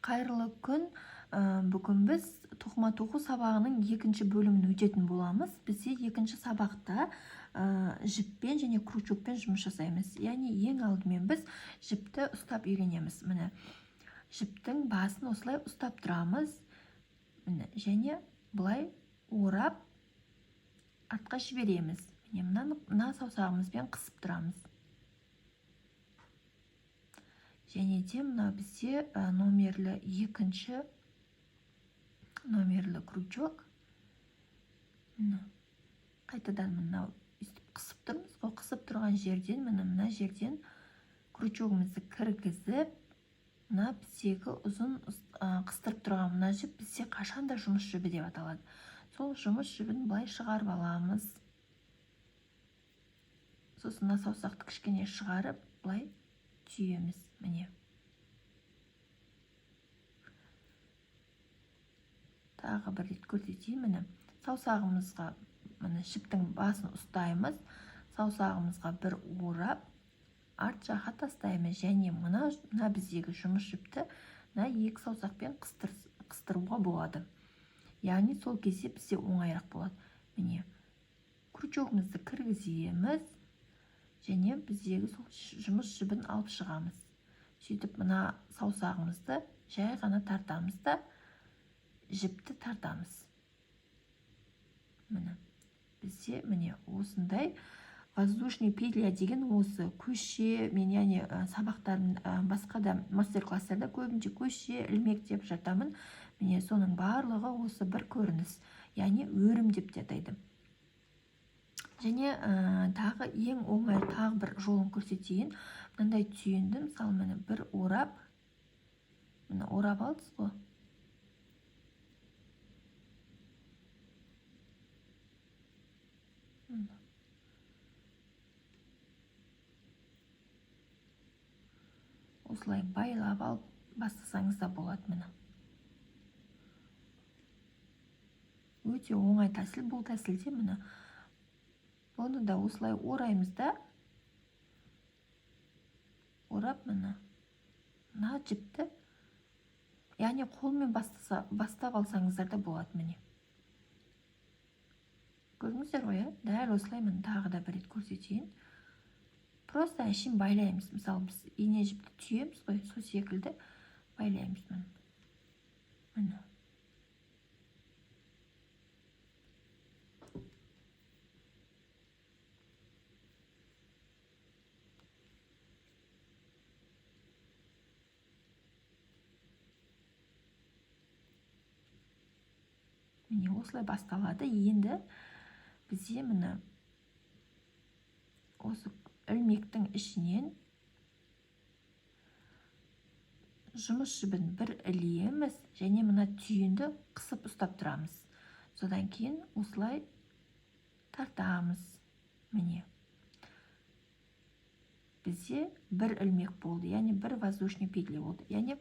Қайырлы күн. Бүгін біз тоқыма тоқу сабағының екінші бөлімін өтетін боламыз. Бізде екінші сабақта жіппен және крючокпен жұмыс жасаймыз. Яғни ең алдымен біз жіпті ұстап үйренеміз. Міне, жіптің басын осылай ұстап тұрамыз. Міне, және бұлай орап артқа жібереміз. Міне, мына саусағымызбен қысып тұрамыз. Және де мына бізде номерлі екінші номерлі крючок. Қайтадан мынау қысып тұрмыз. Ол қысып тұрған жерден, мына жерден крючогымызды кіргізіп, мына біздегі ұзын қыстырып тұрған мына жіп бізде қашанда жұмыс жібі деп аталады. Сол жұмыс жібін былай шығарып аламыз. Сосын мына саусақты кішкене шығарып, былай түйеміз. Міне. Тағы бір рет көрсетейін. Міне, саусағымызға міне жіптің басын ұстаймыз. Саусағымызға бір орап, арт жаққа тастаймыз. Және мына біздегі жұмыс жіпті мына екі саусақпен қыстыруға болады. Яғни сол кезде бізде оңайырақ болады. Міне, крючогымызды кіргіземіз. Және біздегі сол жұмыс жібін алып шығамыз. Сөйтіп, мына саусағымызды жай ғана тартамыз да, жіпті тартамыз. Міне, бізде міне осындай воздушный петля деген осы көше, мен яғни сабақтарын басқа да мастер-класстарда көбінше көше, ілмек деп жатамын. Міне, соның барлығы осы бір көрініс, яғни өрім деп те атайды. Және тағы ең оңай тағы бір жолын көрсетейін. Мынандай түйінді, мысалы, мені бір орап, мені орап алдыңыз ғой. Осылай байлап алып бастасаңыз да болады. Мені өте оңай тәсіл. Бұл тәсілде мені оны да осылай ораймыз да, орап мына жіпті, яғни қолмен бастап алсаңыздар да болады. Міне, көрдіңіздер ғой, дәл осылай. Мен тағы да бір рет көрсетейін. Просто әшейін байлаймыз. Мысалы, біз ине жіпті түйеміз ғой, сол секілді байлаймыз. Міне. Міне, осылай басталады. Енді бізде міне осы ілмектің ішінен жұмыс жібін бір ілеміз, және мына түйінді қысып ұстап тұрамыз. Содан кейін осылай тартамыз. Міне, бізде бір ілмек болды, яғни бір воздушный петля болды. Яғни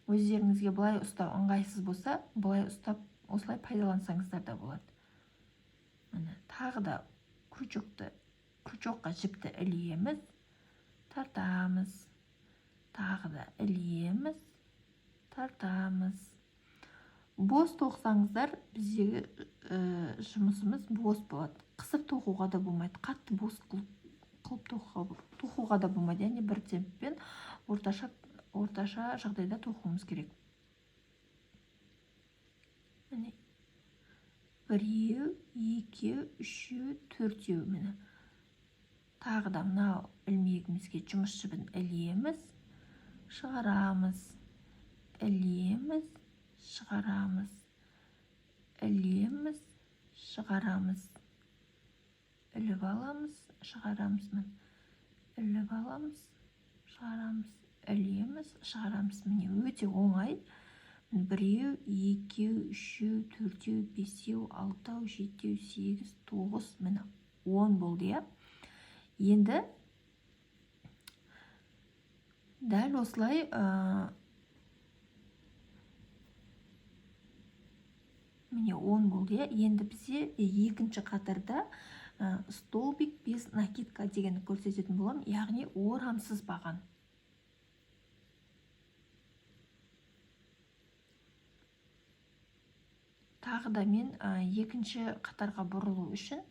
өздеріңізге бұлай ұстау ыңғайсыз болса, бұлай ұстап осылай пайдалансаңыздар да болады. Міне, тағы да крючокқа жіпті ілеміз, тартамыз, тағы да ілеміз, тартамыз. Бос тоқсаңыздар, біздегі жұмысымыз бос болады. Қысып тоқуға да болмайды, қатты бос қылып тоқуға да болмайды. Яғни бір темппен орташа жағдайда тоқуымыз керек. Міне, біреу, екеу, үшеу, төртеу. Міне, тағы да мынау ілмегімізге жұмыс жібін ілеміз, шығарамыз, ілеміз, шығарамыз, ілеміз, шығарамыз, іліп аламыз, шығарамыз. Іліп аламыз, шығарамыз, ілеміз, шығарамыз. Міне, өте оңай. Біреу, екеу, үшеу, төртеу, бесеу, алтау, жетеу, 8, 9, міне 10 болды. Енді дәл осылай міне 10 болды. Енді бізде екінші қатарда столбик без накидка дегенді көрсететін боламын, яғни орамсыз баған. тағы да мен екінші қатарға бұрылу үшін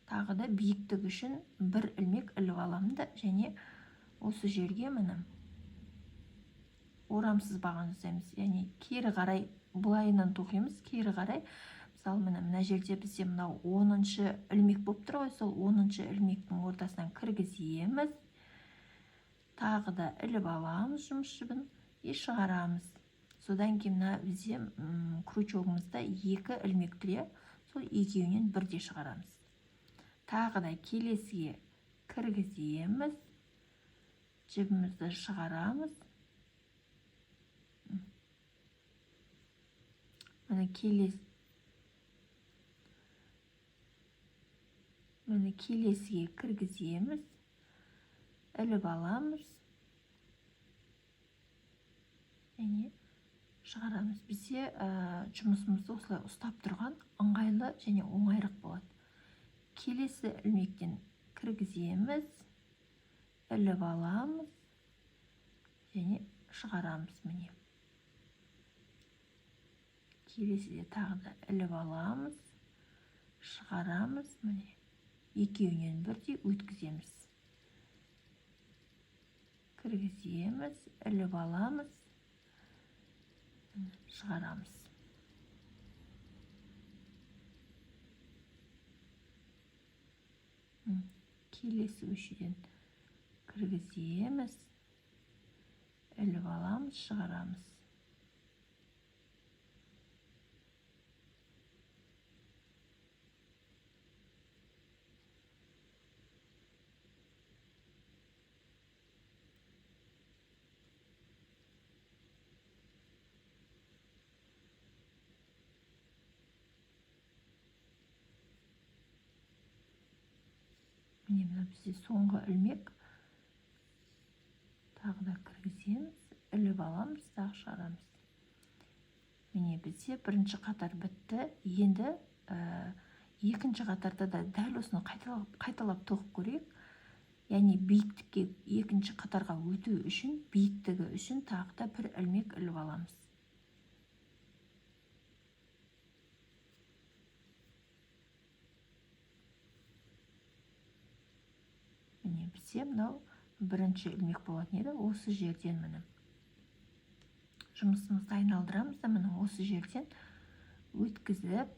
тағы да биіктік үшін бір ілмек іліп аламын да, және осы жерге міне орамсыз баған жасаймыз. Яғни кері қарай былайынан тоқимыз, кері қарай. Мысалы, мына жерде бізде мынау 10-шы ілмек болып тұр ғой, сол 10-шы ілмектің ортасынан кіргіземіз. Тағы да іліп аламыз жұмыс жібін и шығарамыз. Содан кейін мына бізде крючогымызда 2 ілмек тұр, сол екеуінен бірде шығарамыз. Тағы да келесіге кіргіземіз, жібімізді шығарамыз. Міне келесіге кіргіземіз, іліп аламыз, және шығарамыз. Бізде жұмысымызды осылай ұстап тұрған ыңғайлы және оңайырақ болады. Келесі ілмектен кіргіземіз, іліп аламыз, және шығарамыз. Міне келесіде тағы да іліп аламыз, шығарамыз. Міне екеуінен бірдей өткіземіз. Кіргіземіз, іліп аламыз, шығарамыз. Келесі өшеден кіргіземіз, іліп аламыз, шығарамыз. Міне мына бізде соңғы ілмек. Тағы да кіргіземіз, іліп аламыз, тағы шығарамыз. Міне бізде бірінші қатар бітті. Енді екінші қатарда да дәл осыны қайталап тоқып көрейік. Яғни биіктікке екінші қатарға өту үшін, биіктігі үшін тағы да бір ілмек іліп аламыз. Міне бізде мынау бірінші ілмек болатын еді. Осы жерден міне жұмысымызды айналдырамыз да, міне осы жерден өткізіп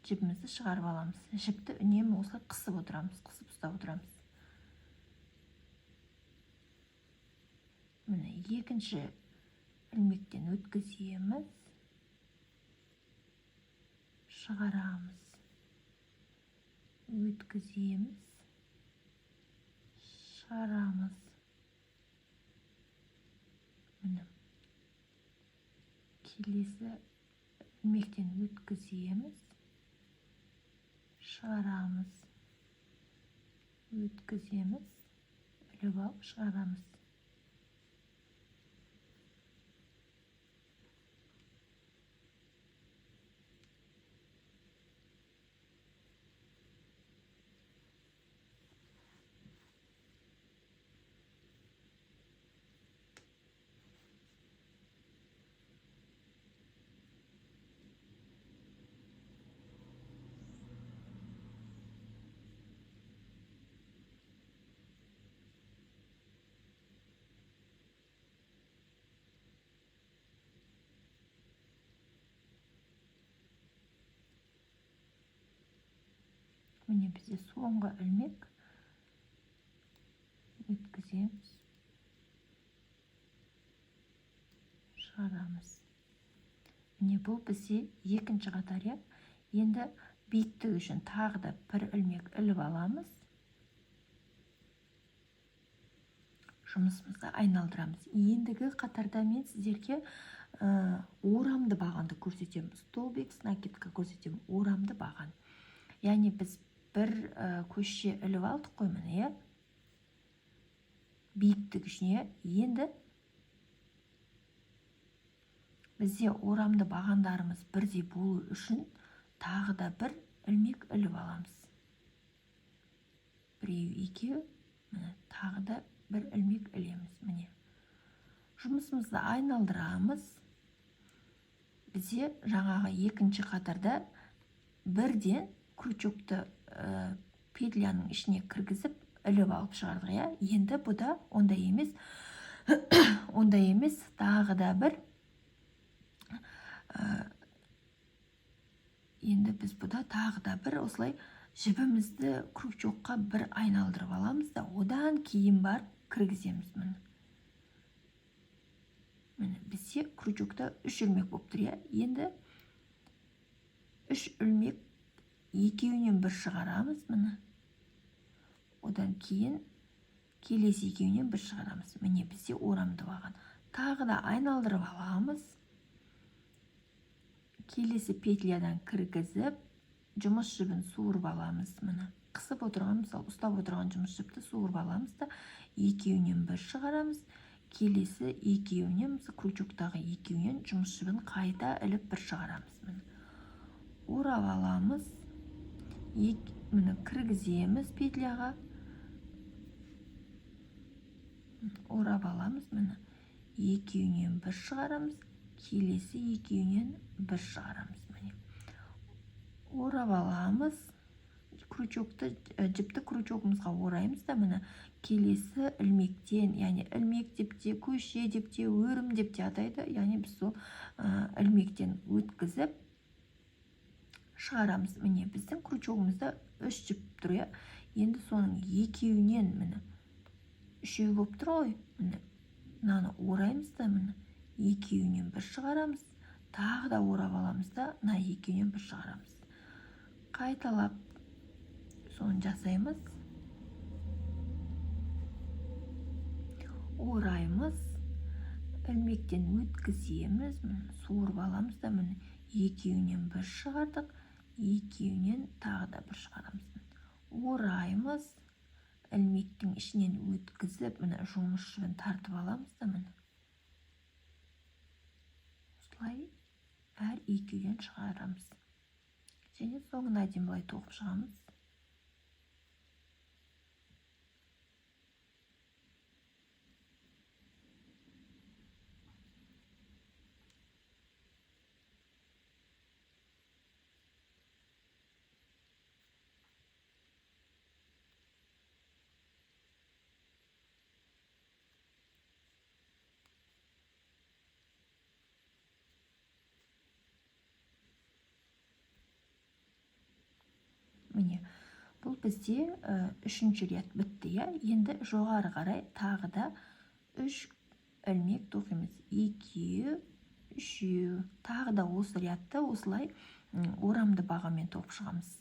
жібімізді шығарып аламыз. Жіпті үнемі осылай қысып отырамыз, қысып ұстап отырамыз. Міне екінші ілмектен өткіземіз, шығарамыз, өткіземіз, шығарамыз. Міне келесі ілмектен өткіземіз, шығарамыз, өткіземіз, іліп алып шығарамыз. Міне бізде соңғы ілмек, өткіземіз, шығарамыз. Міне бұл бізде екінші қатар. Енді биіктік үшін тағы да бір ілмек іліп аламыз, жұмысымызды айналдырамыз. Ендігі қатарда мен сіздерге орамды бағанды көрсетемін. Столбик, накидка көрсетемін. Орамды баған. Яғни біз бір көшше іліп алдық қой, міне, биіктік үшін. Енді бізде орамды бағандарымыз бірдей болу үшін тағы да бір ілмек іліп аламыз. Біреу, екеу, міне тағы да бір ілмек ілеміз. Міне жұмысымызды айналдырамыз. бізде жаңағы екінші қатарда бірден крючокты петляның ішіне кіргізіп іліп алып шығардық, иә. Енді бұда ондай емес. Ондай емес, тағы да бір енді біз бұда тағы да бір осылай жібімізді крючокқа бір айналдырып аламыз да, одан кейін бар кіргіземіз. Міне бізде крючокта 3 ілмек болып тұр, иә. Енді 3 ілмек екеуінен бір шығарамыз, міне. Одан кейін келесі екеуінен бір шығарамыз. Міне бізде орамды баған. Тағы да айналдырып аламыз. Келесі петлядан кіргізіп, жұмыс жібін суырып аламыз. Міне қысып отырған, мысалы, ұстап отырған жұмыс жіпті суырып аламыз да, екеуінен бір шығарамыз. Келесі екеуінен, крючоктағы екеуінен жұмыс жібін қайта іліп бір шығарамыз. Міне орап аламыз. Міне кіргіземіз петляға. Орап аламыз. Міне екеуінен бір шығарамыз. Келесі екеуінен бір шығарамыз. Міне орап аламыз. Крючокты, жіпті крючогымызға ораймыз да, міне келесі ілмектен, яғни ілмек деп те, көше деп те, өрім деп те атайды. Яғни біз сол ілмектен өткізіп шығарамыз. Міне біздің крючогымызда 3 жіп тұр, иә. Енді соның екеуінен, міне 3 болып тұр ғой. Міне мынаны ораймыз да, міне екеуінен бір шығарамыз. Тағы да орап аламыз да, мына екеуінен бір шығарамыз. Қайталап соны жасаймыз. Ораймыз. Ілмектен өткіземіз. Суырып аламыз да, міне екеуінен бір шығардық. Екеуінен тағы да бір шығарамыз. Ораймыз. Ілмектің ішінен өткізіп, міне жұмыс жібін тартып аламыз да, міне осылай әр екеуден шығарамыз. Және соңына дейін былай тоқып шығамыз. Міне, бұл бізде 3-ші ряд бітті, иә. Енді жоғары қарай тағы да 3 ілмек тоқимыз. 2, 3, тағы да осы рядты осылай орамды бағамен тоқып шығамыз.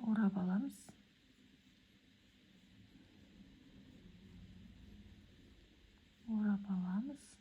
Орап аламыз. Орап аламыз.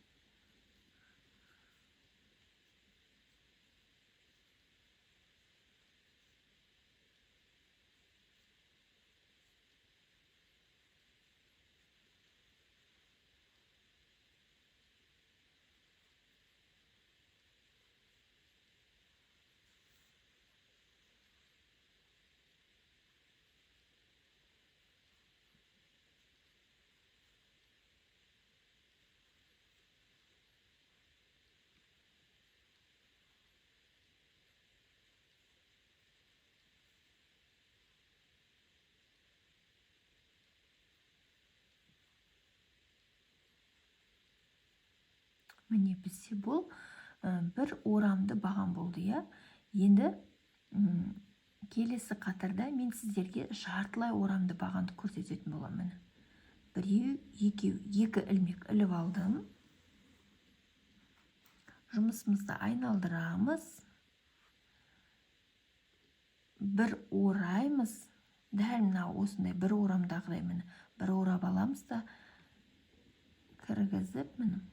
Міне бізде бұл бір орамды баған болды, иә. Енді келесі қатарда мен сіздерге жартылай орамды бағанды көрсететін боламын. Біреу, екеу, 2 ілмек іліп алдым. Жұмысымызды айналдырамыз. Бір ораймыз. Дәл мына осындай бір орамдағыдай, міне бір орап аламыз да, кіргізіп, міне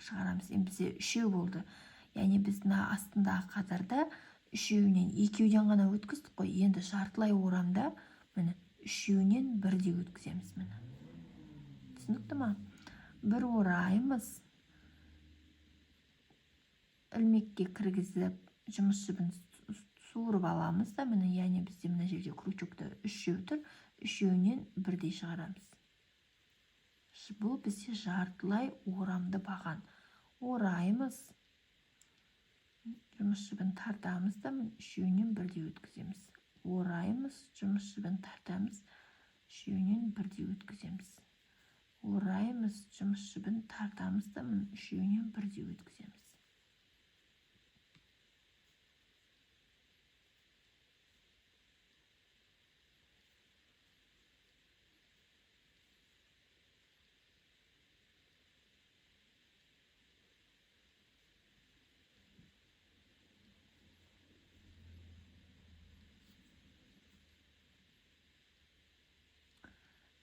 шығарамыз. Енді бізде 3 болды. Яғни біз мына астындағы қатарда 3-еуінен 2-ден ғана өткіздік қой. Енді жартылай орамда міне 3-еуінен 1-де өткіземіз. Міне түсінікті ма? Бір ораймыз. Ілмекке кіргізіп, жұмыс жібін суырып аламыз да, міне, яғни бізде мына жерде крючокта 3 тұр. үшеуінен бірдей шығарамыз. Бұл бізде жартылай орамды баған. Ораймыз, жұмыс жібін тартамыз да үшеуінен бірдей өткіземіз. Ораймыз, жұмыс жібін тартамыз, үшеуінен бірдей өткіземіз. Ораймыз, жұмыс жібін тартамыз да үшеуінен бірдей өткіземіз.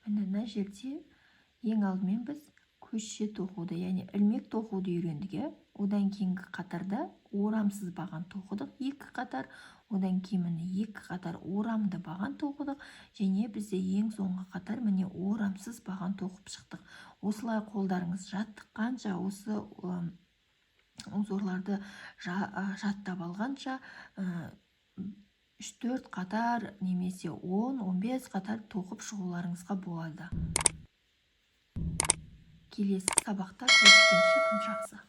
Мына жерде ең алдымен біз көшше тоқуды, яғни ілмек тоқуды үйрендік. Одан кейінгі қатарда орамсыз баған тоқыдық, 2 қатар. Одан кейін екі қатар орамды баған тоқыдық, және бізде ең соңғы қатар орамсыз баған тоқып шықтық. Осылай қолдарыңыз жаттыққанша, осы узорларды жаттап алғанша 3-4 қатар немесе 10-15 қатар тоқып шығуларыңызға болады. Келесі сабақта көріскенше күн жақсы.